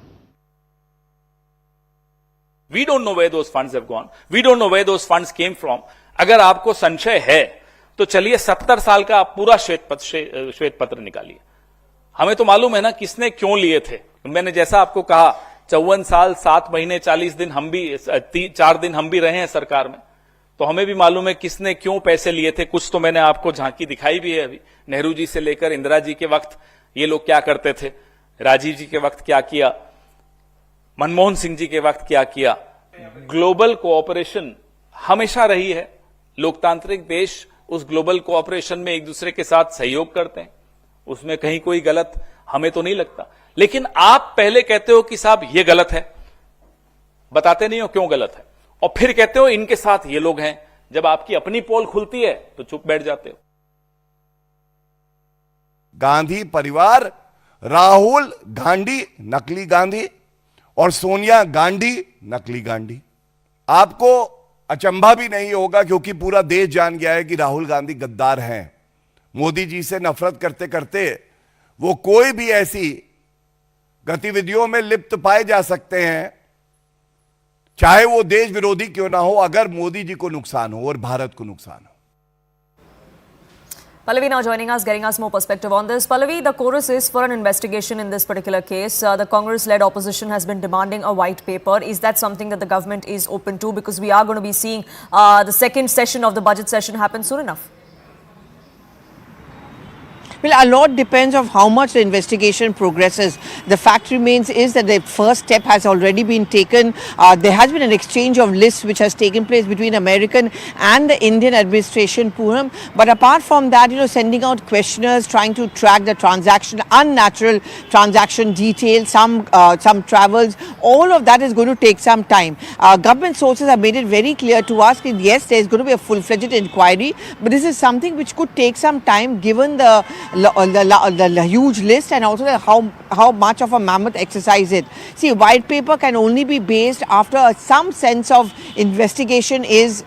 We don't know where those funds have gone. We don't know where those funds came from. अगर आपको संशय है तो चलिए 70 साल का आप पूरा श्वेत पत्र निकालिए. हमें तो मालूम है ना किसने क्यों लिए थे. मैंने जैसा आपको कहा 54 साल 7 महीने 40 दिन हम भी 4 दिन हम भी रहे हैं सरकार में, तो हमें भी मालूम है किसने क्यों पैसे लिए थे. कुछ तो मैंने आपको झांकी दिखाई भी है अभी. नेहरू जी से लेकर इंदिरा जी के वक्त ये लोग क्या करते थे, राजीव जी के वक्त क्या किया, मनमोहन सिंह जी के वक्त क्या किया. ग्लोबल कोऑपरेशन हमेशा रही है. लोकतांत्रिक देश उस ग्लोबल कोऑपरेशन में एक दूसरे के साथ सहयोग करते हैं, उसमें कहीं कोई गलत हमें तो नहीं लगता. लेकिन आप पहले कहते हो कि साहब ये गलत है, बताते नहीं हो क्यों गलत है, और फिर कहते हो इनके साथ ये लोग हैं. जब आपकी अपनी पोल खुलती है तो चुप बैठ जाते हो. गांधी परिवार, राहुल गांधी नकली गांधी और सोनिया गांधी नकली गांधी. आपको अचंभा भी नहीं होगा क्योंकि पूरा देश जान गया है कि राहुल गांधी गद्दार हैं. मोदी जी से नफरत करते करते वो कोई भी ऐसी गतिविधियों में लिप्त पाए जा सकते हैं, चाहे वो देश विरोधी क्यों ना हो, अगर मोदी जी को नुकसान हो और भारत को नुकसान हो. Pallavi now joining us, getting us more perspective on this. Pallavi, the chorus is for an investigation in this particular case. The Congress-led opposition has been demanding a white paper. Is that something that the government is open to? Because we are going to be seeing the second session of the budget session happen soon enough. Well, a lot depends on how much the investigation progresses. The fact remains is that the first step has already been taken. There has been an exchange of lists which has taken place between American and the Indian administration, Poonam. But apart from that, sending out questioners, trying to track the transaction, unnatural transaction details, some travels, all of that is going to take some time. Government sources have made it very clear to us that yes, there is going to be a full-fledged inquiry, but this is something which could take some time given the huge list and also how much of a mammoth exercise it. See, white paper can only be based after some sense of investigation is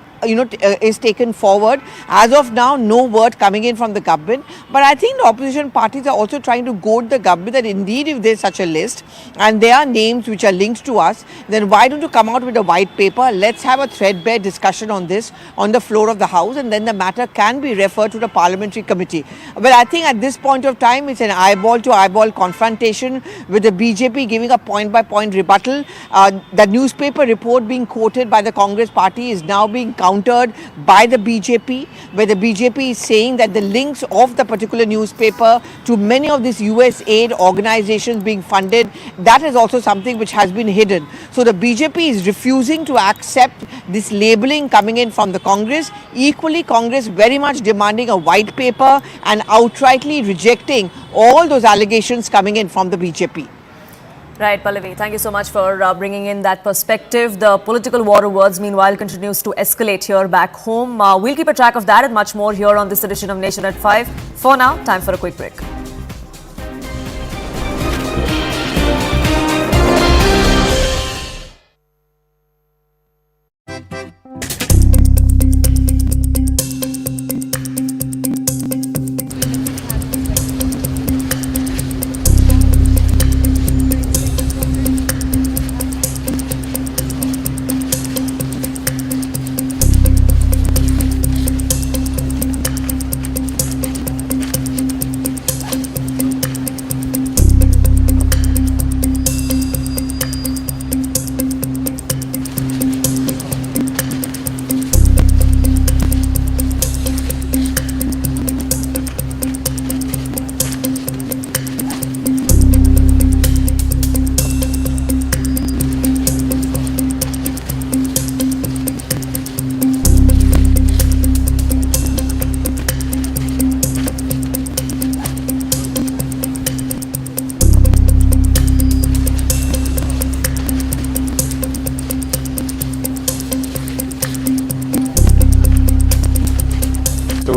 taken forward. As of now, no word coming in from the government. But I think the opposition parties are also trying to goad the government that indeed if there is such a list and there are names which are linked to us, then why don't you come out with a white paper? Let's have a threadbare discussion on this on the floor of the House, and then the matter can be referred to the parliamentary committee. But I think at this point of time, it's an eyeball to eyeball confrontation with the BJP giving a point by point rebuttal. The newspaper report being quoted by the Congress party is now being countered by the BJP, where the BJP is saying that the links of the particular newspaper to many of these USAID organizations being funded, that is also something which has been hidden. So the BJP is refusing to accept this labeling coming in from the Congress. Equally, Congress very much demanding a white paper and outrightly rejecting all those allegations coming in from the BJP. Right, Pallavi, thank you so much for bringing in that perspective. The political war of words, meanwhile, continues to escalate here back home. We'll keep a track of that and much more here on this edition of Nation at 5. For now, time for a quick break.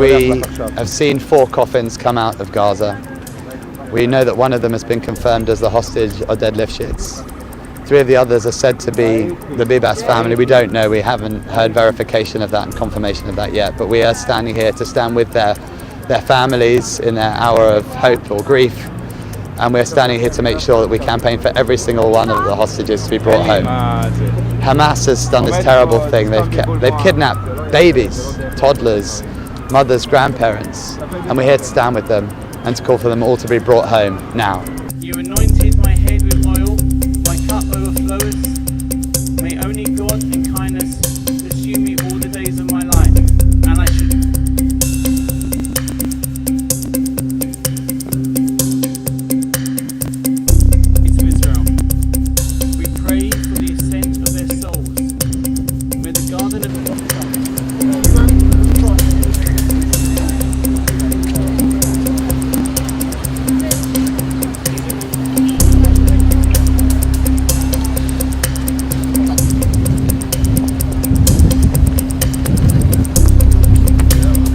We have seen 4 coffins come out of Gaza. We know that one of them has been confirmed as the hostage or deadlift shits. 3 of the others are said to be the Bibas family. We don't know, we haven't heard verification of that and confirmation of that yet, but we are standing here to stand with their families in their hour of hope or grief, and we're standing here to make sure that we campaign for every single one of the hostages to be brought home. Hamas has done this terrible thing. They've kidnapped babies, toddlers, mothers, grandparents, and we're here to stand with them and to call for them all to be brought home now. You anointed my head with oil, my cup overflows. May only God in kindness pursue me all the days of my life, and I should. To Israel, we pray for the ascent of their souls. May the garden of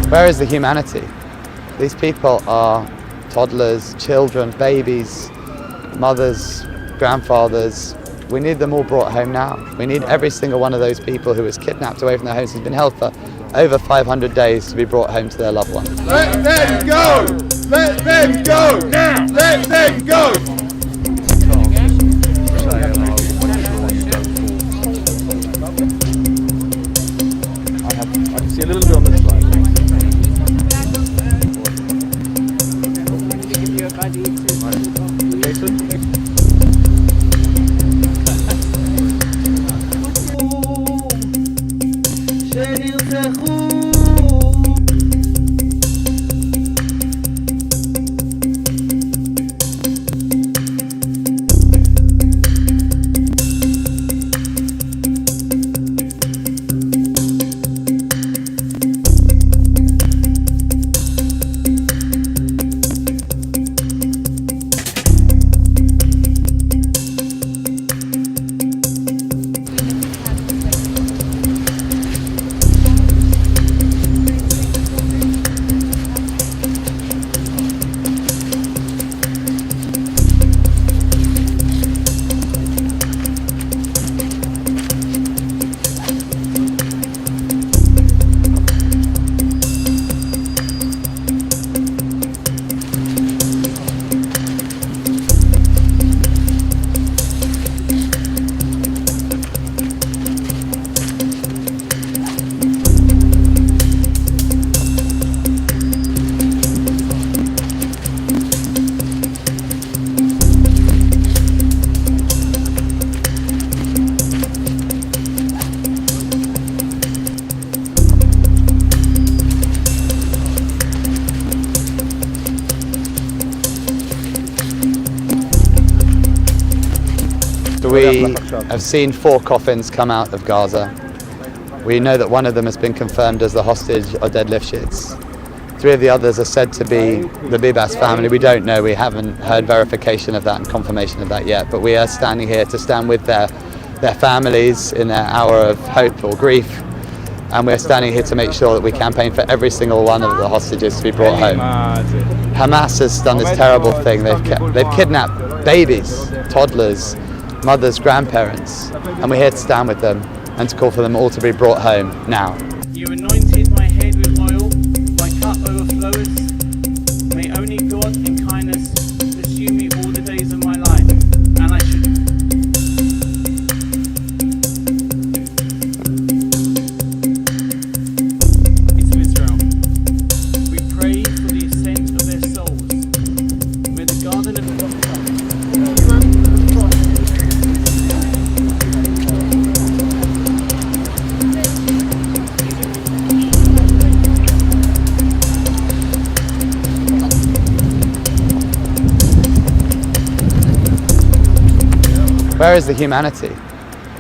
Where is the humanity? These people are toddlers, children, babies, mothers, grandfathers. We need them all brought home now. We need every single one of those people who was kidnapped away from their homes, who's been held for over 500 days, to be brought home to their loved ones. Let them go! Let them go now! Let them go! I can see a little bit on this slide. We have seen 4 coffins come out of Gaza. We know that one of them has been confirmed as the hostage or deadlift shits. 3 of the others are said to be the Bibas family. We don't know, we haven't heard verification of that and confirmation of that yet, but we are standing here to stand with their families in their hour of hope or grief, and we're standing here to make sure that we campaign for every single one of the hostages to be brought home. Hamas has done this terrible thing. They've kidnapped babies, toddlers, mothers, grandparents, and we're here to stand with them and to call for them all to be brought home now. You anointed my head with oil, my cup overflows. May only God in kindness pursue me all the days of my life, and I should. To Israel, we pray for the ascent of their souls. May the garden of Where is the humanity?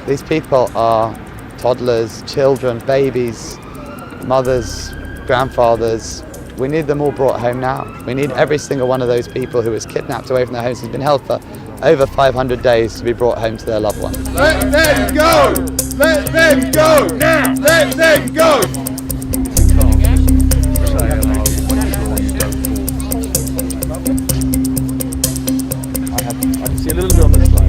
These people are toddlers, children, babies, mothers, grandfathers. We need them all brought home now. We need every single one of those people who was kidnapped away from their homes, who's been held for over 500 days, to be brought home to their loved ones. Let them go! Let them go now! Let them go! little bit on the slide.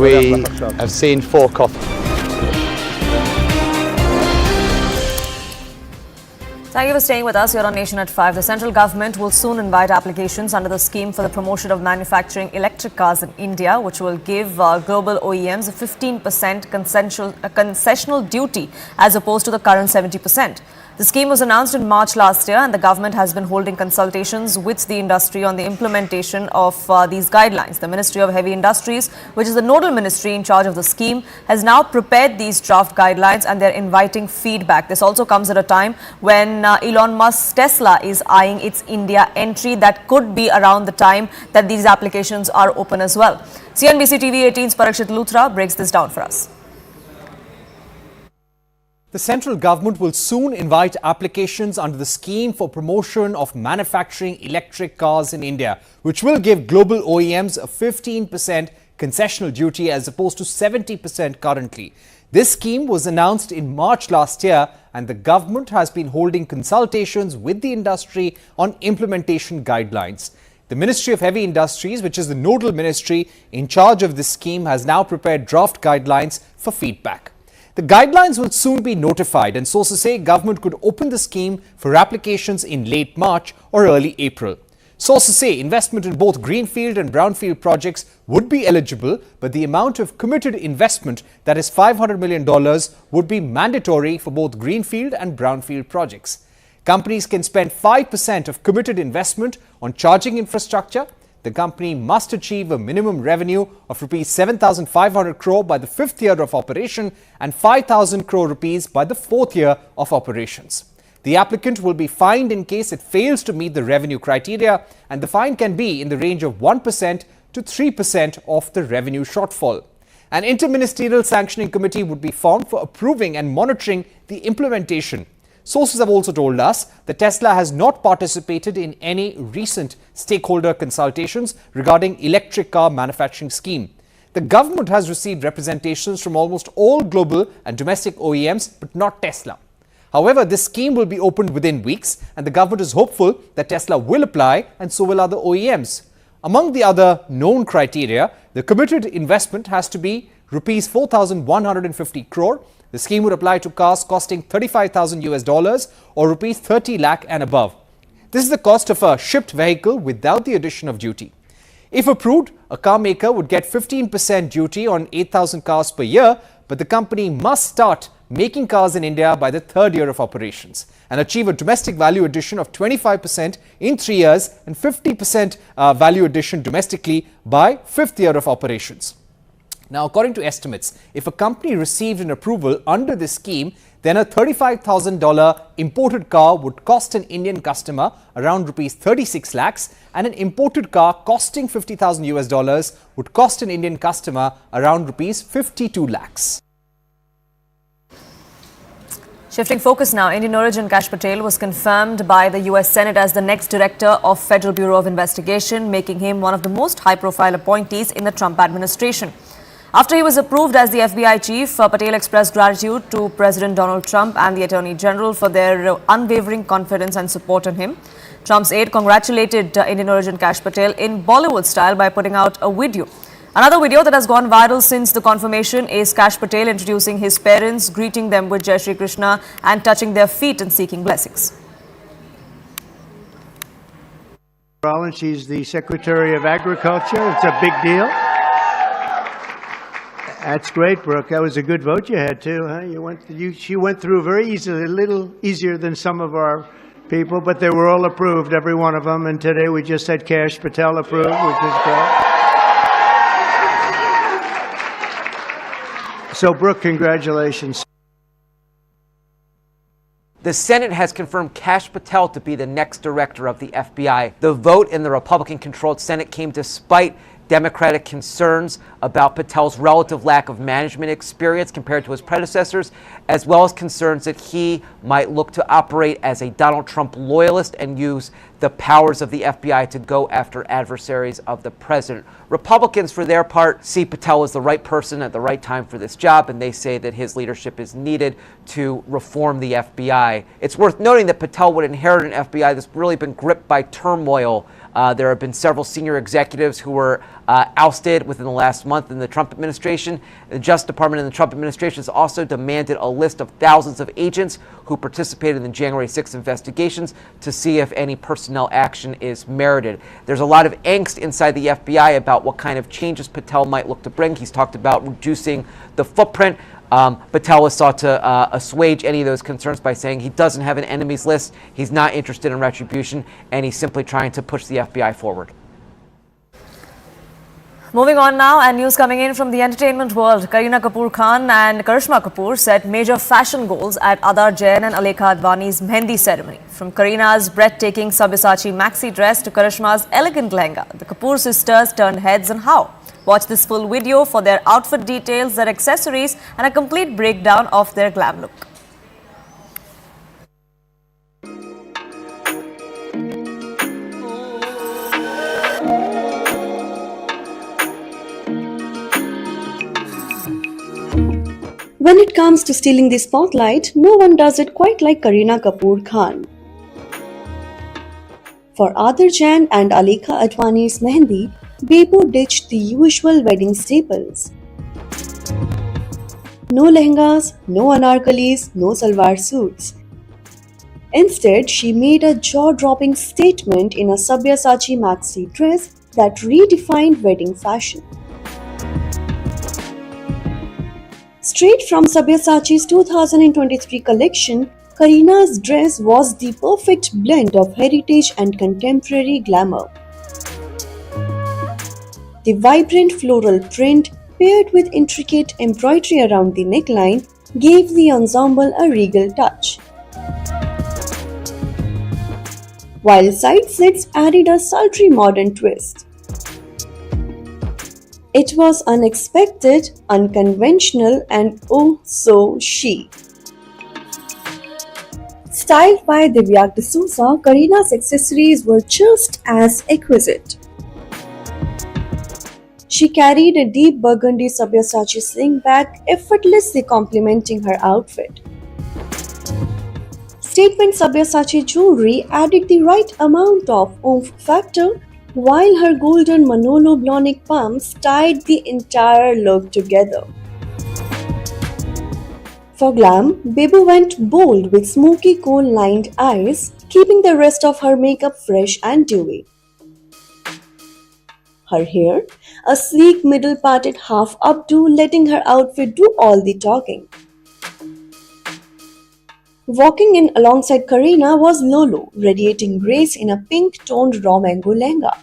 We have seen 4 coffins. Thank you for staying with us here on Nation at 5. The central government will soon invite applications under the scheme for the promotion of manufacturing electric cars in India, which will give global OEMs a 15% concessional duty as opposed to the current 70%. The scheme was announced in March last year, and the government has been holding consultations with the industry on the implementation of these guidelines. The Ministry of Heavy Industries, which is the nodal ministry in charge of the scheme, has now prepared these draft guidelines, and they're inviting feedback. This also comes at a time when Elon Musk's Tesla is eyeing its India entry. That could be around the time that these applications are open as well. CNBC TV 18's Parikshit Luthra breaks this down for us. The central government will soon invite applications under the scheme for promotion of manufacturing electric cars in India, which will give global OEMs a 15% concessional duty as opposed to 70% currently. This scheme was announced in March last year, and the government has been holding consultations with the industry on implementation guidelines. The Ministry of Heavy Industries, which is the nodal ministry in charge of this scheme, has now prepared draft guidelines for feedback. The guidelines will soon be notified, and sources say government could open the scheme for applications in late March or early April. Sources say investment in both greenfield and brownfield projects would be eligible, but the amount of committed investment, that is $500 million, would be mandatory for both greenfield and brownfield projects. Companies can spend 5% of committed investment on charging infrastructure. The company must achieve a minimum revenue of rupees 7,500 crore by the 5th year of operation and 5,000 crore rupees by the 4th year of operations. The applicant will be fined in case it fails to meet the revenue criteria, and the fine can be in the range of 1% to 3% of the revenue shortfall. An interministerial sanctioning committee would be formed for approving and monitoring the implementation. Sources have also told us that Tesla has not participated in any recent stakeholder consultations regarding electric car manufacturing scheme. The government has received representations from almost all global and domestic OEMs, but not Tesla. However, this scheme will be opened within weeks, and the government is hopeful that Tesla will apply, and so will other OEMs. Among the other known criteria, the committed investment has to be rupees 4,150 crore. The scheme would apply to cars costing $35,000 or rupees 30 lakh and above. This is the cost of a shipped vehicle without the addition of duty. If approved, a car maker would get 15% duty on 8,000 cars per year, but the company must start making cars in India by the 3rd year of operations and achieve a domestic value addition of 25% in 3 years and 50% value addition domestically by 5th year of operations. Now, according to estimates, if a company received an approval under this scheme, then a $35,000 imported car would cost an Indian customer around rupees 36 lakhs, and an imported car costing $50,000 would cost an Indian customer around rupees 52 lakhs. Shifting focus now, Indian origin Kash Patel was confirmed by the US Senate as the next director of Federal Bureau of Investigation, making him one of the most high-profile appointees in the Trump administration. After he was approved as the FBI chief, Patel expressed gratitude to President Donald Trump and the Attorney General for their unwavering confidence and support on him. Trump's aide congratulated Indian origin Kash Patel in Bollywood style by putting out a video. Another video that has gone viral since the confirmation is Kash Patel introducing his parents, greeting them with Jai Shri Krishna and touching their feet and seeking blessings. She's the Secretary of Agriculture. It's a big deal. That's great, Brooke. That was a good vote you had too, huh? She went through very easily, a little easier than some of our people, but they were all approved, every one of them. And today we just had Kash Patel approved, which is great. So, Brooke, congratulations. The Senate has confirmed Kash Patel to be the next director of the FBI. The vote in the Republican-controlled Senate came despite Democratic concerns about Patel's relative lack of management experience compared to his predecessors, as well as concerns that he might look to operate as a Donald Trump loyalist and use the powers of the FBI to go after adversaries of the president. Republicans, for their part, see Patel as the right person at the right time for this job, and they say that his leadership is needed to reform the FBI. It's worth noting that Patel would inherit an FBI that's really been gripped by turmoil. There have been several senior executives who were ousted within the last month in the Trump administration. The Justice Department in the Trump administration has also demanded a list of thousands of agents who participated in the January 6th investigations to see if any personnel action is merited. There's a lot of angst inside the FBI about what kind of changes Patel might look to bring. He's talked about reducing the footprint. Patel has sought to assuage any of those concerns by saying he doesn't have an enemies list, he's not interested in retribution, and he's simply trying to push the FBI forward. Moving on now, and news coming in from the entertainment world. Kareena Kapoor Khan and Karishma Kapoor set major fashion goals at Adar Jain and Alekha Advani's Mehendi ceremony. From Kareena's breathtaking Sabyasachi maxi dress to Karishma's elegant lehenga, the Kapoor sisters turned heads on how. Watch this full video for their outfit details, their accessories, and a complete breakdown of their glam look. When it comes to stealing the spotlight, no one does it quite like Kareena Kapoor Khan. For Adar Jain and Alekha Advani's Mehendi, Bebo ditched the usual wedding staples. No lehengas, no anarkalis, no salwar suits. Instead, she made a jaw-dropping statement in a Sabyasachi maxi dress that redefined wedding fashion. Straight from Sabyasachi's 2023 collection, Kareena's dress was the perfect blend of heritage and contemporary glamour. The vibrant floral print, paired with intricate embroidery around the neckline, gave the ensemble a regal touch. While side slits added a sultry modern twist. It was unexpected, unconventional, and oh so chic. Styled by Divya D'Souza, Kareena's accessories were just as exquisite. She carried a deep burgundy Sabyasachi sling bag, effortlessly complementing her outfit. Statement Sabyasachi jewelry added the right amount of oomph factor, while her golden Manolo Blahnik pumps tied the entire look together. For glam, Bebo went bold with smoky coal-lined eyes, keeping the rest of her makeup fresh and dewy. Her hair, a sleek middle-parted half updo, letting her outfit do all the talking. Walking in alongside Kareena was Lolo, radiating grace in a pink-toned raw mango lehenga.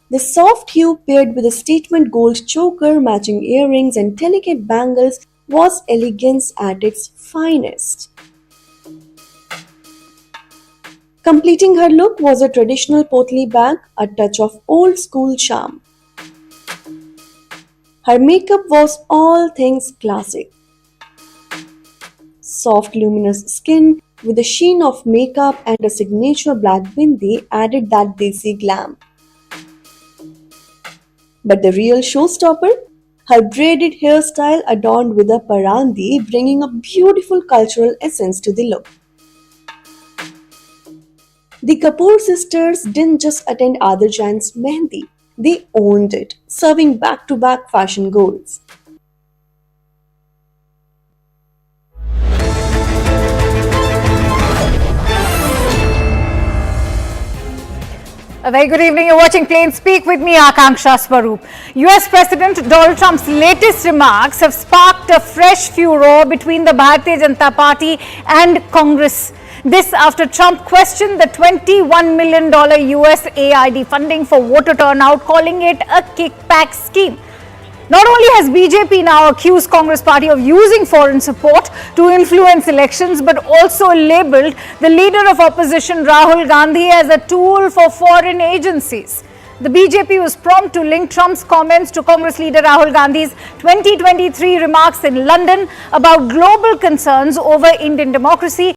The soft hue paired with a statement gold choker, matching earrings and delicate bangles was elegance at its finest. Completing her look was a traditional potli bag, a touch of old-school charm. Her makeup was all things classic. soft luminous skin with a sheen of makeup and a signature black bindi added that desi glam. But the real showstopper? Her braided hairstyle adorned with a parandi, bringing a beautiful cultural essence to the look. The Kapoor sisters didn't just attend Adir Jain's Mehndi, they owned it, serving back-to-back fashion goals. A very good evening. You're watching Plain Speak with me, Akanksha Swaroop. US President Donald Trump's latest remarks have sparked a fresh furor between the Bharatiya Janata Party and Congress. This after Trump questioned the $21 million USAID funding for voter turnout, calling it a kickback scheme. Not only has BJP now accused Congress party of using foreign support to influence elections, but also labelled the leader of opposition Rahul Gandhi as a tool for foreign agencies. The BJP was prompt to link Trump's comments to Congress leader Rahul Gandhi's 2023 remarks in London about global concerns over Indian democracy.